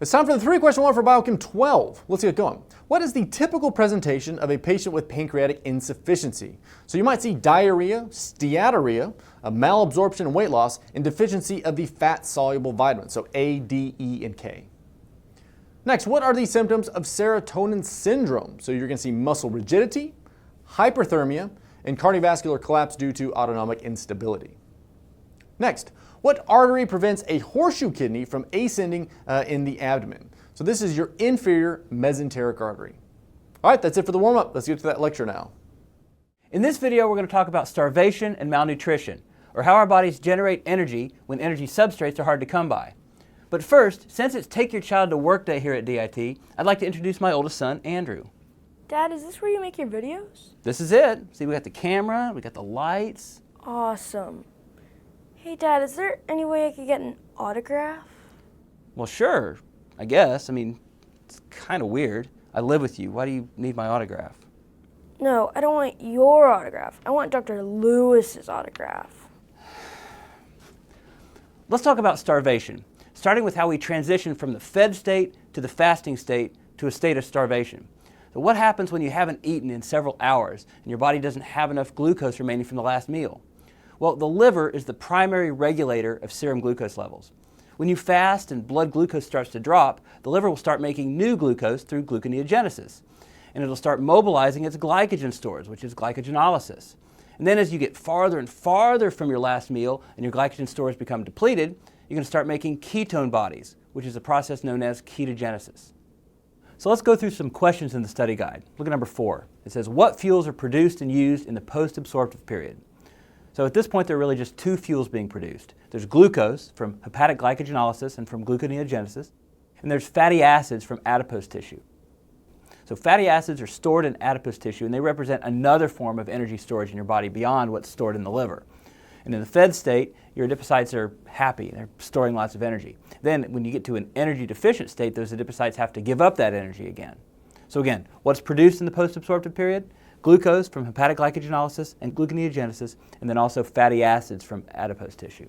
It's time for the 3-question one for Biochem 12. Let's get going. What is the typical presentation of a patient with pancreatic insufficiency? So you might see diarrhea, steatorrhea, malabsorption and weight loss, and deficiency of the fat-soluble vitamins, so A, D, E, and K. Next, what are the symptoms of serotonin syndrome? So you're going to see muscle rigidity, hyperthermia, and cardiovascular collapse due to autonomic instability. Next, what artery prevents a horseshoe kidney from ascending in the abdomen? So this is your inferior mesenteric artery. All right, that's it for the warm-up. Let's get to that lecture now. In this video, we're going to talk about starvation and malnutrition, or how our bodies generate energy when energy substrates are hard to come by. But first, since it's Take Your Child to Work Day here at DIT, I'd like to introduce my oldest son, Andrew. Dad, is this where you make your videos? This is it. See, we got the camera, we got the lights. Awesome. Hey, Dad, is there any way I could get an autograph? Well, sure, I guess. I mean, it's kind of weird. I live with you. Why do you need my autograph? No, I don't want your autograph. I want Dr. Lewis's autograph. Let's talk about starvation, starting with how we transition from the fed state to the fasting state to a state of starvation. So what happens when you haven't eaten in several hours and your body doesn't have enough glucose remaining from the last meal? Well, the liver is the primary regulator of serum glucose levels. When you fast and blood glucose starts to drop, the liver will start making new glucose through gluconeogenesis. And it'll start mobilizing its glycogen stores, which is glycogenolysis. And then as you get farther and farther from your last meal and your glycogen stores become depleted, you're going to start making ketone bodies, which is a process known as ketogenesis. So let's go through some questions in the study guide. Look at number 4. It says, what fuels are produced and used in the post-absorptive period? So at this point, there are really just 2 fuels being produced. There's glucose from hepatic glycogenolysis and from gluconeogenesis, and there's fatty acids from adipose tissue. So fatty acids are stored in adipose tissue, and they represent another form of energy storage in your body beyond what's stored in the liver. And in the fed state, your adipocytes are happy. They're storing lots of energy. Then when you get to an energy deficient state, those adipocytes have to give up that energy again. So again, what's produced in the post-absorptive period? Glucose from hepatic glycogenolysis and gluconeogenesis, and then also fatty acids from adipose tissue.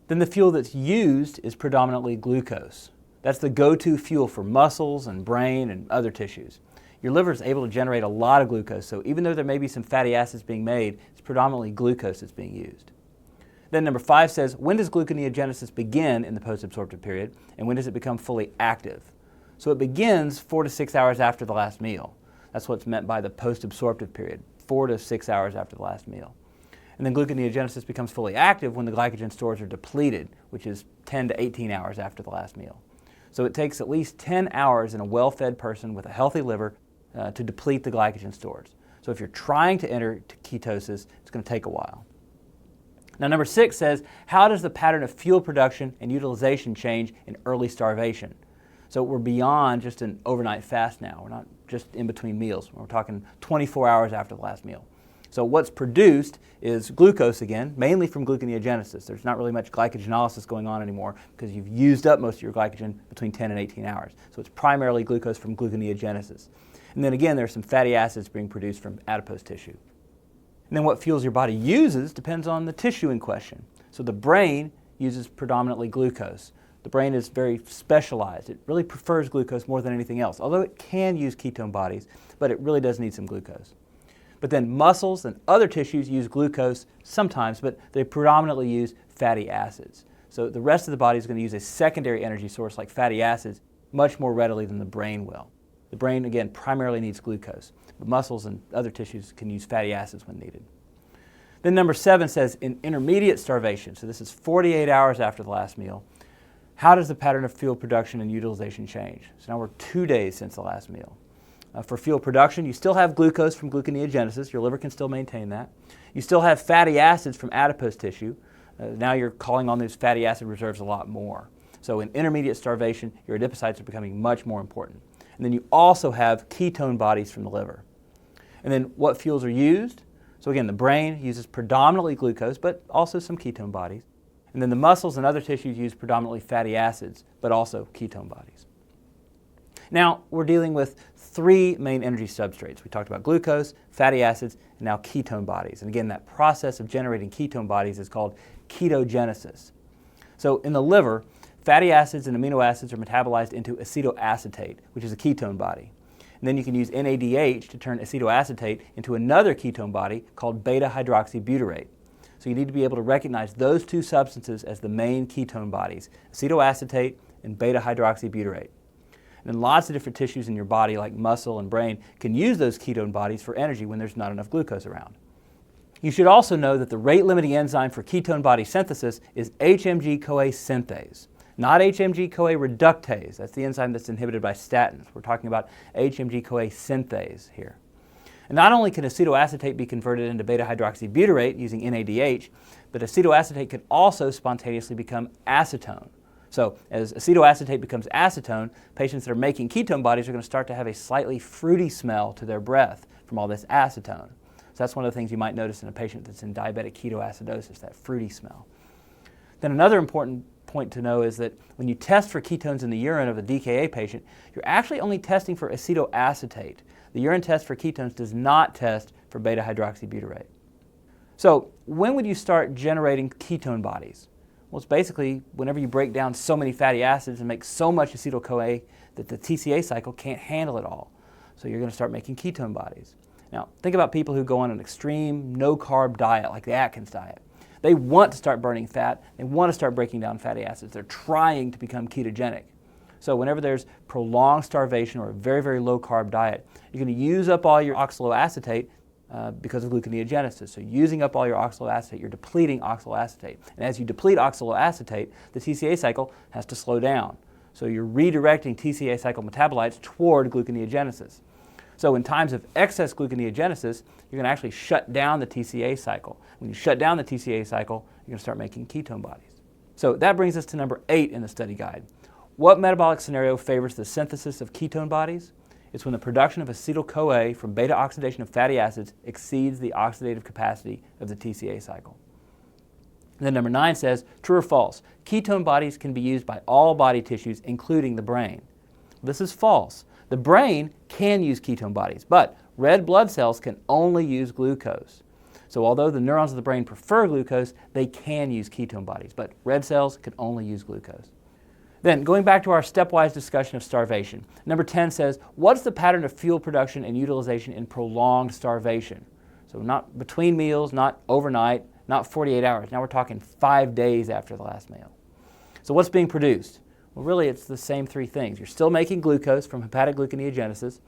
Then the fuel that's used is predominantly glucose. That's the go-to fuel for muscles and brain and other tissues. Your liver is able to generate a lot of glucose, so even though there may be some fatty acids being made, it's predominantly glucose that's being used. Then number 5 says, when does gluconeogenesis begin in the post-absorptive period, and when does it become fully active? So it begins 4 to 6 hours after the last meal. That's what's meant by the post-absorptive period, 4 to 6 hours after the last meal. And then gluconeogenesis becomes fully active when the glycogen stores are depleted, which is 10 to 18 hours after the last meal. So it takes at least 10 hours in a well-fed person with a healthy liver to deplete the glycogen stores. So if you're trying to enter ketosis, it's going to take a while. Now number 6 says, how does the pattern of fuel production and utilization change in early starvation? So we're beyond just an overnight fast now. We're not just in between meals. We're talking 24 hours after the last meal. So what's produced is glucose again, mainly from gluconeogenesis. There's not really much glycogenolysis going on anymore because you've used up most of your glycogen between 10 and 18 hours. So it's primarily glucose from gluconeogenesis. And then again, there's some fatty acids being produced from adipose tissue. And then what fuels your body uses depends on the tissue in question. So the brain uses predominantly glucose. The brain is very specialized. It really prefers glucose more than anything else, although it can use ketone bodies, but it really does need some glucose. But then muscles and other tissues use glucose sometimes, but they predominantly use fatty acids. So the rest of the body is going to use a secondary energy source like fatty acids much more readily than the brain will. The brain, again, primarily needs glucose, but muscles and other tissues can use fatty acids when needed. Then number 7 says in intermediate starvation, so this is 48 hours after the last meal, how does the pattern of fuel production and utilization change? So now we're 2 days since the last meal. For fuel production, you still have glucose from gluconeogenesis. Your liver can still maintain that. You still have fatty acids from adipose tissue. Now you're calling on those fatty acid reserves a lot more. So in intermediate starvation, your adipocytes are becoming much more important. And then you also have ketone bodies from the liver. And then what fuels are used? So again, the brain uses predominantly glucose, but also some ketone bodies. And then the muscles and other tissues use predominantly fatty acids, but also ketone bodies. Now, we're dealing with 3 main energy substrates. We talked about glucose, fatty acids, and now ketone bodies. And again, that process of generating ketone bodies is called ketogenesis. So in the liver, Fatty acids and amino acids are metabolized into acetoacetate, which is a ketone body. And then you can use NADH to turn acetoacetate into another ketone body called beta-hydroxybutyrate. So you need to be able to recognize those two substances as the main ketone bodies, acetoacetate and beta-hydroxybutyrate. And then lots of different tissues in your body, like muscle and brain, can use those ketone bodies for energy when there's not enough glucose around. You should also know that the rate-limiting enzyme for ketone body synthesis is HMG-CoA synthase, not HMG-CoA reductase. That's the enzyme that's inhibited by statins. We're talking about HMG-CoA synthase here. And not only can acetoacetate be converted into beta-hydroxybutyrate using NADH, but acetoacetate can also spontaneously become acetone. So as acetoacetate becomes acetone, patients that are making ketone bodies are going to start to have a slightly fruity smell to their breath from all this acetone. So that's one of the things you might notice in a patient that's in diabetic ketoacidosis, that fruity smell. Then another important point to know is that when you test for ketones in the urine of a DKA patient, you're actually only testing for acetoacetate. The urine test for ketones does not test for beta-hydroxybutyrate. So when would you start generating ketone bodies? Well, it's basically whenever you break down so many fatty acids and make so much acetyl-CoA that the TCA cycle can't handle it all. So you're going to start making ketone bodies. Now, think about people who go on an extreme no-carb diet like the Atkins diet. They want to start burning fat. They want to start breaking down fatty acids. They're trying to become ketogenic. So whenever there's prolonged starvation or a very, very low-carb diet, you're going to use up all your oxaloacetate because of gluconeogenesis. So using up all your oxaloacetate, you're depleting oxaloacetate. And as you deplete oxaloacetate, the TCA cycle has to slow down. So you're redirecting TCA cycle metabolites toward gluconeogenesis. So in times of excess gluconeogenesis, you're going to actually shut down the TCA cycle. When you shut down the TCA cycle, you're going to start making ketone bodies. So that brings us to number 8 in the study guide. What metabolic scenario favors the synthesis of ketone bodies? It's when the production of acetyl-CoA from beta oxidation of fatty acids exceeds the oxidative capacity of the TCA cycle. And then number 9 says, true or false, ketone bodies can be used by all body tissues, including the brain. This is false. The brain can use ketone bodies, but red blood cells can only use glucose. So although the neurons of the brain prefer glucose, they can use ketone bodies, but red cells can only use glucose. Then, going back to our stepwise discussion of starvation, number 10 says, what's the pattern of fuel production and utilization in prolonged starvation? So not between meals, not overnight, not 48 hours. Now we're talking 5 days after the last meal. So what's being produced? Well, really, it's the same 3 things. You're still making glucose from hepatic gluconeogenesis.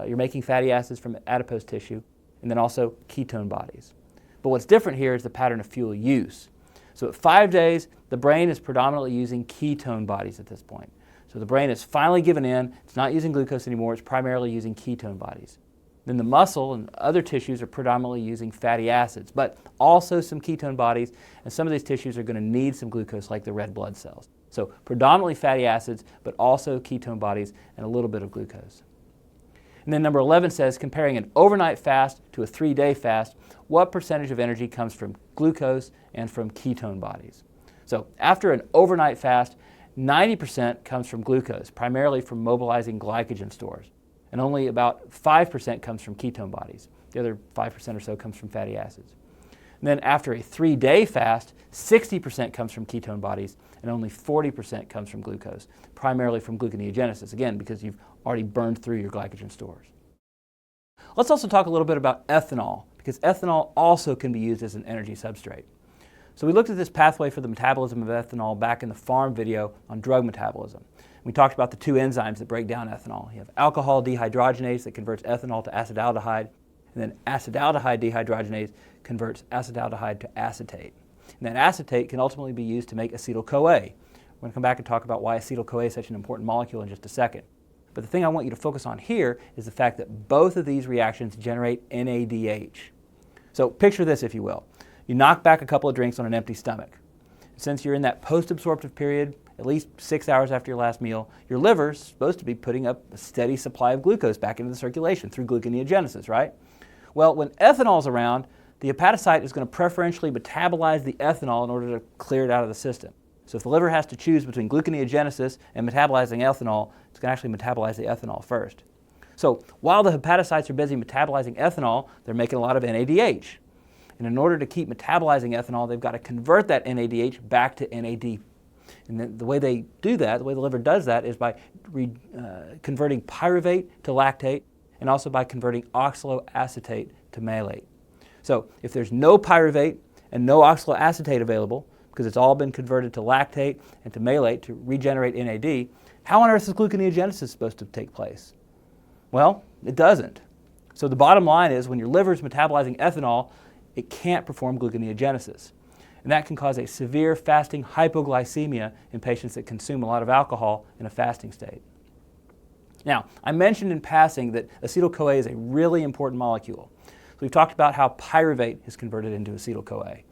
You're making fatty acids from adipose tissue, and then also ketone bodies. But what's different here is the pattern of fuel use. So at 5 days, the brain is predominantly using ketone bodies at this point. So the brain has finally given in. It's not using glucose anymore. It's primarily using ketone bodies. Then the muscle and other tissues are predominantly using fatty acids, but also some ketone bodies, and some of these tissues are going to need some glucose like the red blood cells. So predominantly fatty acids, but also ketone bodies and a little bit of glucose. And then number 11 says, comparing an overnight fast to a 3-day fast, what percentage of energy comes from glucose and from ketone bodies? So after an overnight fast, 90% comes from glucose, primarily from mobilizing glycogen stores. And only about 5% comes from ketone bodies. The other 5% or so comes from fatty acids. And then after a 3-day fast, 60% comes from ketone bodies and only 40% comes from glucose, primarily from gluconeogenesis, again, because you've already burned through your glycogen stores. Let's also talk a little bit about ethanol, because ethanol also can be used as an energy substrate. So we looked at this pathway for the metabolism of ethanol back in the farm video on drug metabolism. We talked about the 2 enzymes that break down ethanol. You have alcohol dehydrogenase that converts ethanol to acetaldehyde, and then acetaldehyde dehydrogenase converts acetaldehyde to acetate. And that acetate can ultimately be used to make acetyl-CoA. We're going to come back and talk about why acetyl-CoA is such an important molecule in just a second. But the thing I want you to focus on here is the fact that both of these reactions generate NADH. So picture this, if you will. You knock back a couple of drinks on an empty stomach. Since you're in that post-absorptive period, at least 6 hours after your last meal, your liver's supposed to be putting up a steady supply of glucose back into the circulation through gluconeogenesis, right? Well, when ethanol's around, the hepatocyte is going to preferentially metabolize the ethanol in order to clear it out of the system. So if the liver has to choose between gluconeogenesis and metabolizing ethanol, it's going to actually metabolize the ethanol first. So while the hepatocytes are busy metabolizing ethanol, they're making a lot of NADH. And in order to keep metabolizing ethanol, they've got to convert that NADH back to NAD. And then the way they do that, the way the liver does that, is by converting pyruvate to lactate and also by converting oxaloacetate to malate. So if there's no pyruvate and no oxaloacetate available, because it's all been converted to lactate and to malate to regenerate NAD, how on earth is gluconeogenesis supposed to take place? Well, it doesn't. So the bottom line is when your liver is metabolizing ethanol, it can't perform gluconeogenesis. And that can cause a severe fasting hypoglycemia in patients that consume a lot of alcohol in a fasting state. Now, I mentioned in passing that acetyl-CoA is a really important molecule. So we've talked about how pyruvate is converted into acetyl-CoA.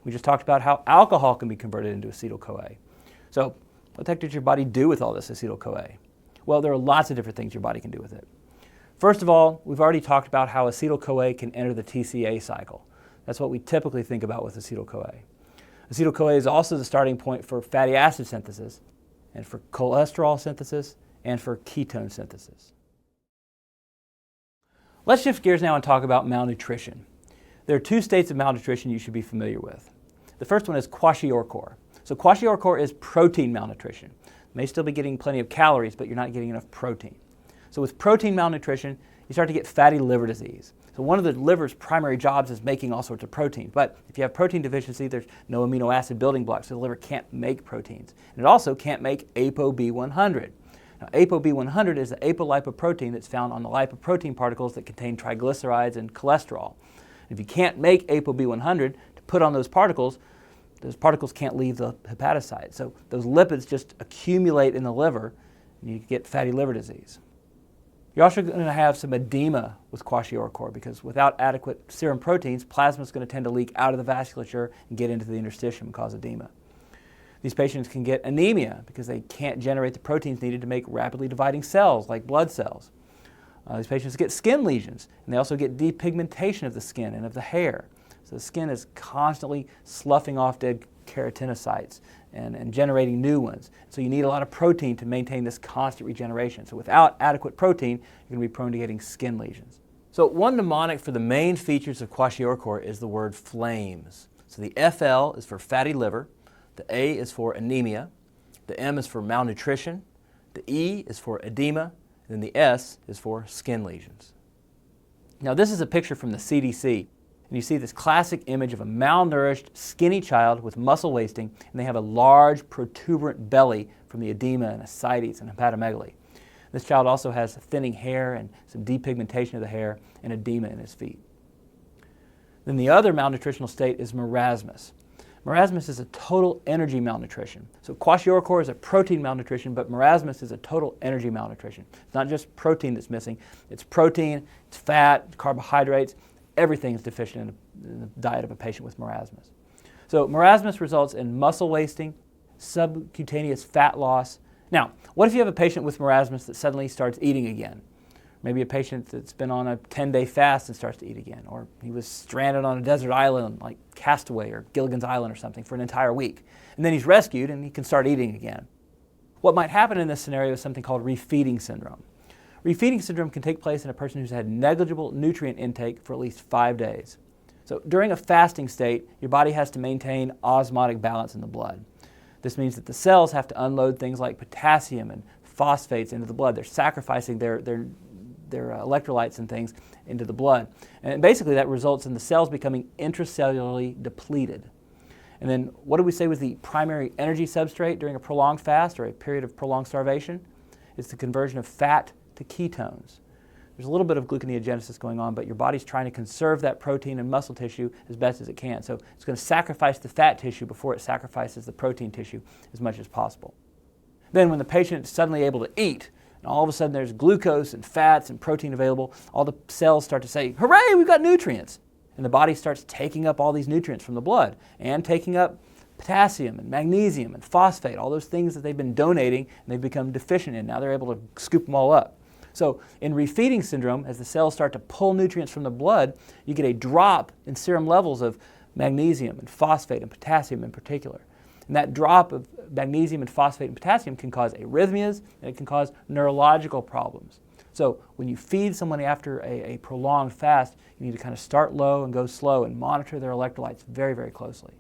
We just talked about how alcohol can be converted into acetyl-CoA. So what the heck does your body do with all this acetyl-CoA? Well, there are lots of different things your body can do with it. First of all, we've already talked about how acetyl-CoA can enter the TCA cycle. That's what we typically think about with acetyl-CoA. Acetyl-CoA is also the starting point for fatty acid synthesis, and for cholesterol synthesis, and for ketone synthesis. Let's shift gears now and talk about malnutrition. There are two states of malnutrition you should be familiar with. The first one is kwashiorkor. So kwashiorkor is protein malnutrition. You may still be getting plenty of calories, but you're not getting enough protein. So with protein malnutrition, you start to get fatty liver disease. So one of the liver's primary jobs is making all sorts of protein. But if you have protein deficiency, there's no amino acid building blocks, so the liver can't make proteins. And it also can't make ApoB100. Now, ApoB100 is the apolipoprotein that's found on the lipoprotein particles that contain triglycerides and cholesterol. If you can't make ApoB100 to put on those particles can't leave the hepatocyte. So those lipids just accumulate in the liver and you get fatty liver disease. You're also going to have some edema with kwashiorkor because without adequate serum proteins, plasma is going to tend to leak out of the vasculature and get into the interstitium and cause edema. These patients can get anemia because they can't generate the proteins needed to make rapidly dividing cells like blood cells. These patients get skin lesions, and they also get depigmentation of the skin and of the hair. So the skin is constantly sloughing off dead keratinocytes and generating new ones. So you need a lot of protein to maintain this constant regeneration. So without adequate protein, you're going to be prone to getting skin lesions. So one mnemonic for the main features of kwashiorkor is the word flames. So the FL is for fatty liver, the A is for anemia, the M is for malnutrition, the E is for edema, and then the S is for skin lesions. Now this is a picture from the CDC. And you see this classic image of a malnourished, skinny child with muscle wasting, and they have a large, protuberant belly from the edema and ascites and hepatomegaly. This child also has thinning hair and some depigmentation of the hair and edema in his feet. Then the other malnutritional state is marasmus. Marasmus is a total energy malnutrition. So kwashiorkor is a protein malnutrition, but marasmus is a total energy malnutrition. It's not just protein that's missing. It's protein, it's fat, carbohydrates. Everything is deficient in the diet of a patient with marasmus. So marasmus results in muscle wasting, subcutaneous fat loss. Now, what if you have a patient with marasmus that suddenly starts eating again? Maybe a patient that's been on a 10-day fast and starts to eat again, or he was stranded on a desert island like Castaway or Gilligan's Island or something for an entire week. And then he's rescued and he can start eating again. What might happen in this scenario is something called refeeding syndrome. Refeeding syndrome can take place in a person who's had negligible nutrient intake for at least 5 days. So during a fasting state, your body has to maintain osmotic balance in the blood. This means that the cells have to unload things like potassium and phosphates into the blood. They're sacrificing their electrolytes and things into the blood. And basically that results in the cells becoming intracellularly depleted. And then what do we say was the primary energy substrate during a prolonged fast or a period of prolonged starvation? It's the conversion of fat to ketones. There's a little bit of gluconeogenesis going on, but your body's trying to conserve that protein and muscle tissue as best as it can. So it's going to sacrifice the fat tissue before it sacrifices the protein tissue as much as possible. Then when the patient is suddenly able to eat, and all of a sudden there's glucose and fats and protein available, all the cells start to say, hooray, we've got nutrients. And the body starts taking up all these nutrients from the blood and taking up potassium and magnesium and phosphate, all those things that they've been donating and they've become deficient in. Now they're able to scoop them all up. So in refeeding syndrome, as the cells start to pull nutrients from the blood, you get a drop in serum levels of magnesium and phosphate and potassium in particular. And that drop of magnesium and phosphate and potassium can cause arrhythmias and it can cause neurological problems. So when you feed someone after a prolonged fast, you need to kind of start low and go slow and monitor their electrolytes very, very closely.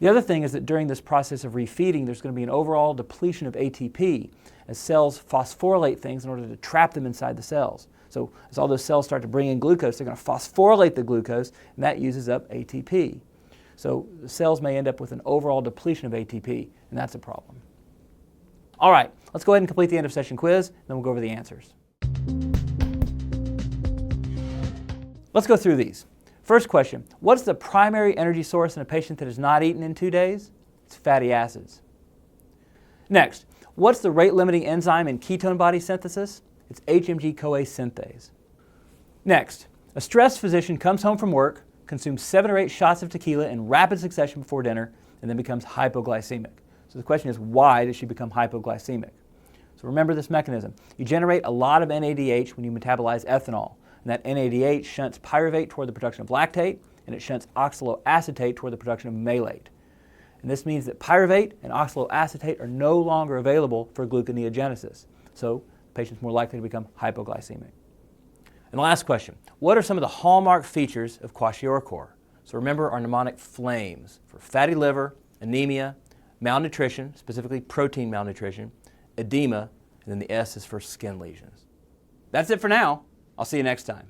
The other thing is that during this process of refeeding, there's going to be an overall depletion of ATP as cells phosphorylate things in order to trap them inside the cells. So as all those cells start to bring in glucose, they're going to phosphorylate the glucose, and that uses up ATP. So the cells may end up with an overall depletion of ATP, and that's a problem. All right, let's go ahead and complete the end of session quiz, and then we'll go over the answers. Let's go through these. First question, what's the primary energy source in a patient that has not eaten in 2 days? It's fatty acids. Next, what's the rate-limiting enzyme in ketone body synthesis? It's HMG-CoA synthase. Next, a stressed physician comes home from work, consumes 7 or 8 shots of tequila in rapid succession before dinner, and then becomes hypoglycemic. So the question is, why does she become hypoglycemic? So remember this mechanism. You generate a lot of NADH when you metabolize ethanol. And that NADH shunts pyruvate toward the production of lactate, and it shunts oxaloacetate toward the production of malate. And this means that pyruvate and oxaloacetate are no longer available for gluconeogenesis. So the patient's more likely to become hypoglycemic. And the last question, what are some of the hallmark features of kwashiorkor? So remember our mnemonic flames for fatty liver, anemia, malnutrition, specifically protein malnutrition, edema, and then the S is for skin lesions. That's it for now. I'll see you next time.